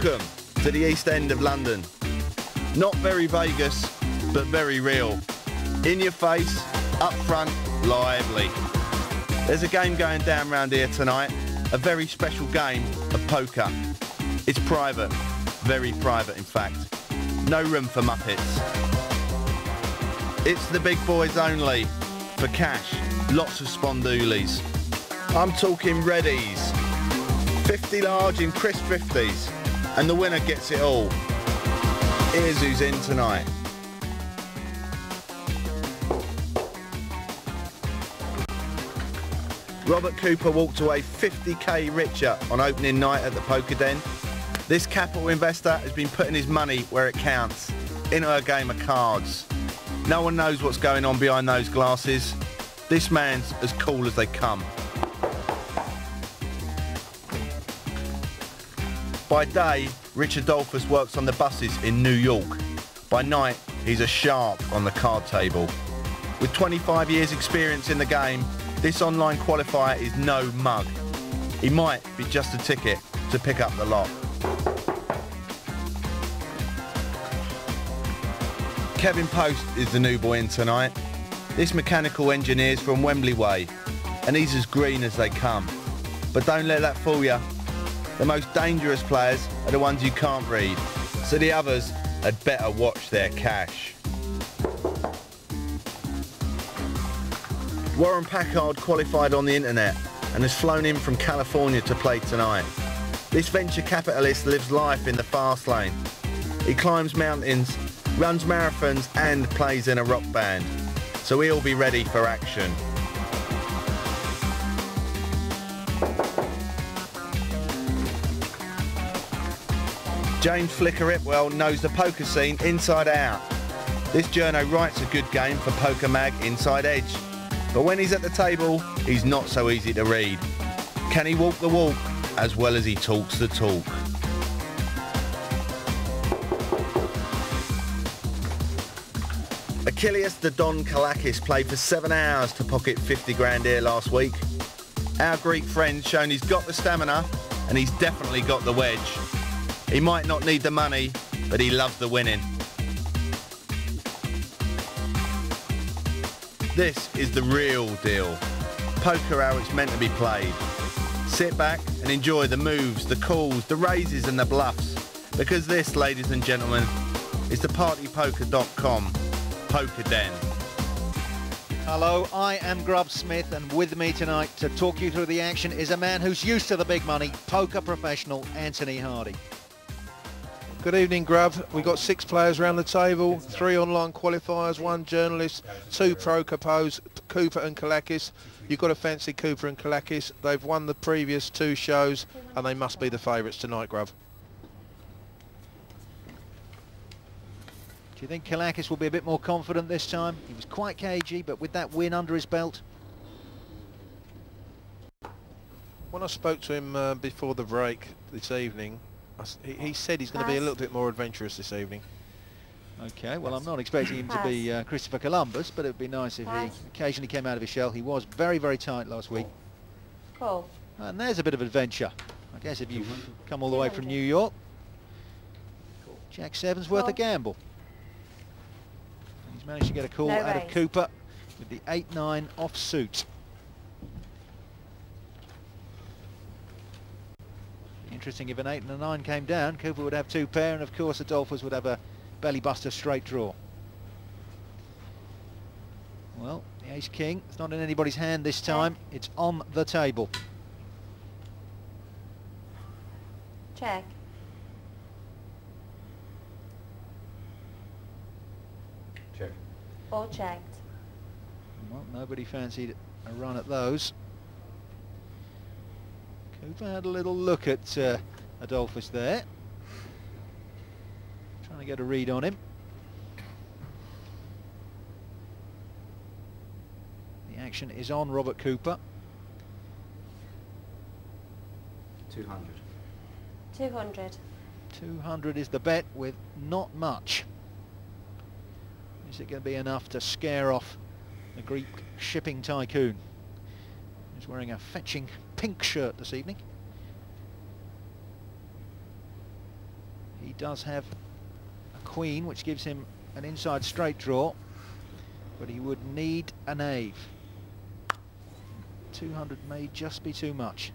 Welcome to the East End of London. Not very Vegas, but very real. In your face, up front, lively. There's a game going down round here tonight, a very special game of poker. It's private, very private in fact. No room for muppets. It's the big boys only, for cash, lots of spondoolies. I'm talking readies, 50 large in crisp 50s, and the winner gets it all. Here's who's in tonight. Robert Cooper walked away 50k richer on opening night at the Poker Den. This capital investor has been putting his money where it counts, into a game of cards. No one knows what's going on behind those glasses. This man's as cool as they come. By day, Richard Dolphus works on the buses in New York. By night, he's a shark on the card table. With 25 years experience in the game, this online qualifier is no mug. He might be just a ticket to pick up the lot. Kevin Post is the new boy in tonight. This mechanical engineer's from Wembley Way, and he's as green as they come. But don't let that fool you. The most dangerous players are the ones you can't read, so the others had better watch their cash. Warren Packard qualified on the internet and has flown in from California to play tonight. This venture capitalist lives life in the fast lane. He climbs mountains, runs marathons and plays in a rock band, so he'll be ready for action. James Flicker Ipwell knows the poker scene inside out. This journo writes a good game for Poker Mag Inside Edge, but when he's at the table, he's not so easy to read. Can he walk the walk as well as he talks the talk? Achilles the Don Kalakis played for 7 hours to pocket 50 grand here last week. Our Greek friend's shown he's got the stamina and he's definitely got the wedge. He might not need the money, but he loves the winning. This is the real deal. Poker how it's meant to be played. Sit back and enjoy the moves, the calls, the raises and the bluffs. Because this, ladies and gentlemen, is the partypoker.com Poker Den. Hello, I am Grub Smith, and with me tonight to talk you through the action is a man who's used to the big money, poker professional Anthony Hardy. Good evening, Grub. We've got 6 players around the table, 3 online qualifiers, 1 journalist, 2 pro capos, Cooper and Kalakis. You've got to fancy Cooper and Kalakis. They've won the previous 2 shows and they must be the favourites tonight, Grub. Do you think Kalakis will be a bit more confident this time? He was quite cagey, but with that win under his belt. When I spoke to him before the break this evening, he said he's going to be a little bit more adventurous this evening. Okay, well, I'm not expecting him to be Christopher Columbus, but it would be nice if he occasionally came out of his shell. He was very, very tight last week. Cool. And there's a bit of adventure. I guess if you've come all the way from New York, Jack 7's worth a gamble. He's managed to get a call out of Cooper with the 8-9 offsuit. Interesting, if an 8 and a 9 came down, Cooper would have 2 pair, and of course Adolphus would have a belly buster straight draw. Well, the ace king, it's not in anybody's hand this time, it's on the table. Check. Check. All checked. Well, nobody fancied a run at those. Cooper had a little look at Adolphus there, trying to get a read on him. The action is on Robert Cooper. 200. 200. 200 is the bet with not much. Is it going to be enough to scare off the Greek shipping tycoon? He's wearing a fetching pink shirt this evening. does have a queen, which gives him an inside straight draw, but he would need a knave. 200 may just be too much.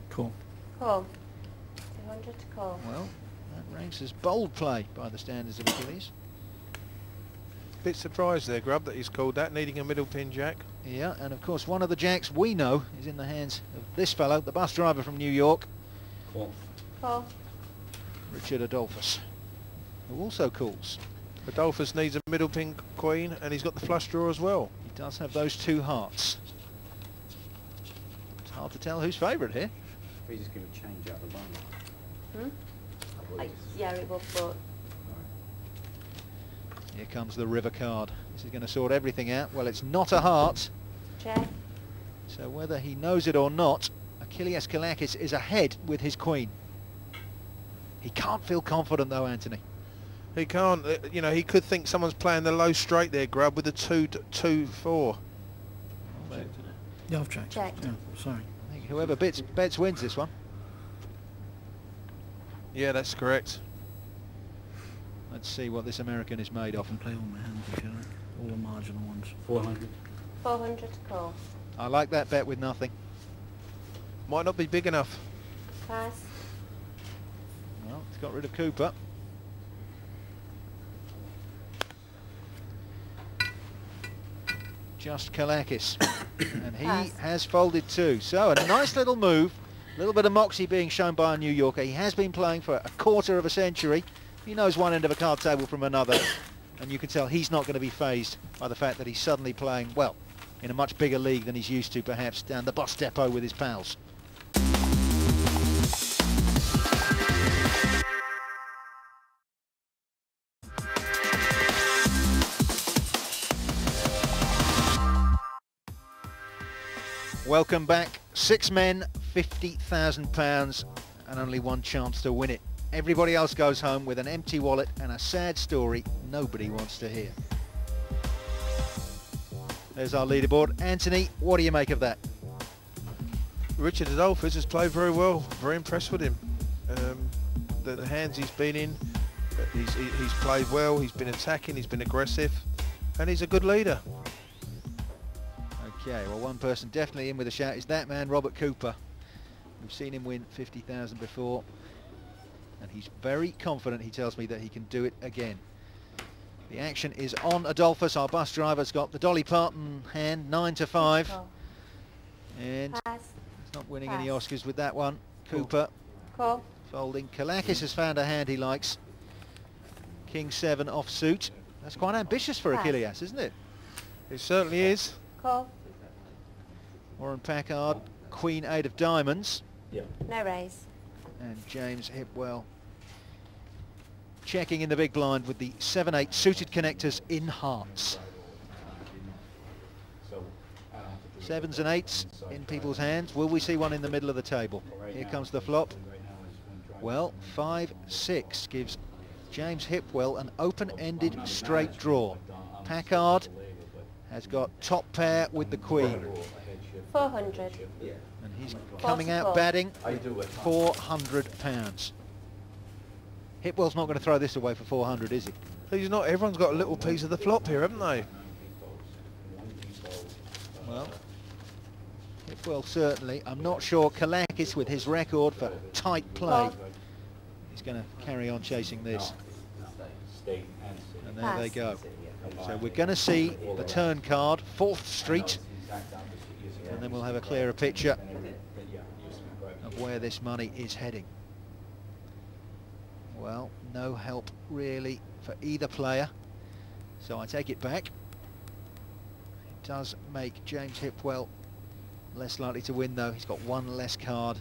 Cool. Call. 200 to call. Well, that ranks as bold play by the standards of Achilles. Bit surprised there, Grub, that he's called that, needing a middle pin jack. Yeah, and of course one of the jacks we know is in the hands of this fellow, the bus driver from New York, Call. Call. Richard Adolphus, who also calls. Adolphus needs a middle pin queen, and he's got the flush draw as well. He does have those two hearts. It's hard to tell who's favourite here. He's just going to change out the bundle. Yeah, it will, but Here comes the river card. This is going to sort everything out. Well, it's not a heart, check. so whether he knows it or not, Achilles Kalakis is ahead with his queen. He can't feel confident though, Anthony. He can't, you know, he could think someone's playing the low straight there, Grub, with the 2-4. Yeah, I've checked. Checked. Yeah, sorry. I think whoever bets wins this one. Yeah, that's correct. Let's see what this American is made I of. can play all my hands if you like, all the marginal ones. 400. 400 to call. I like that bet with nothing. Might not be big enough. Pass. Well, it's got rid of Cooper. Just Kalakis. And he Pass. has folded too. So a nice little move. A little bit of moxie being shown by a New Yorker. He has been playing for a quarter of a century. He knows one end of a card table from another. And you can tell he's not going to be fazed by the fact that he's suddenly playing, well, in a much bigger league than he's used to, perhaps, down the bus depot with his pals. Welcome back. 6 men, £50,000 and only one chance to win it. Everybody else goes home with an empty wallet and a sad story nobody wants to hear. There's our leaderboard. Anthony, what do you make of that? Richard Adolphus has played very well. Very impressed with him. The hands he's been in, he's played well. He's been attacking. He's been aggressive, and he's a good leader. Okay, well, one person definitely in with a shout is that man, Robert Cooper. We've seen him win 50,000 before, and he's very confident. He tells me that he can do it again. The action is on Adolphus. Our bus driver's got the Dolly Parton hand, 9 to 5, Call. and Pass. he's not winning any Pass. Oscars with that one. Cooper Call. folding. Kalakis has found a hand he likes. King 7 off suit. That's quite ambitious for Pass. Achilles, isn't it? It certainly is. Call. Warren Packard, Queen 8 of diamonds, No raise. and James Hipwell checking in the big blind with the 7-8 suited connectors in hearts. 7s and 8s in people's hands. Will we see one in the middle of the table? Here comes the flop. Well, 5-6 gives James Hipwell an open-ended straight draw. Packard has got top pair with the Queen, 400. and he's coming out 44. batting with £400. Hipwell's not going to throw this away for 400, is he? He's not. Everyone's got a little piece of the flop here, haven't they? Well, Hipwell certainly. I'm not sure Kalakis, with his record for tight play, is going to carry on chasing this. And there they go. So we're going to see the turn card, 4th Street, and then we'll have a clearer picture of where this money is heading. Well, no help really for either player, so I take it back. It does make James Hipwell less likely to win though. He's got one less card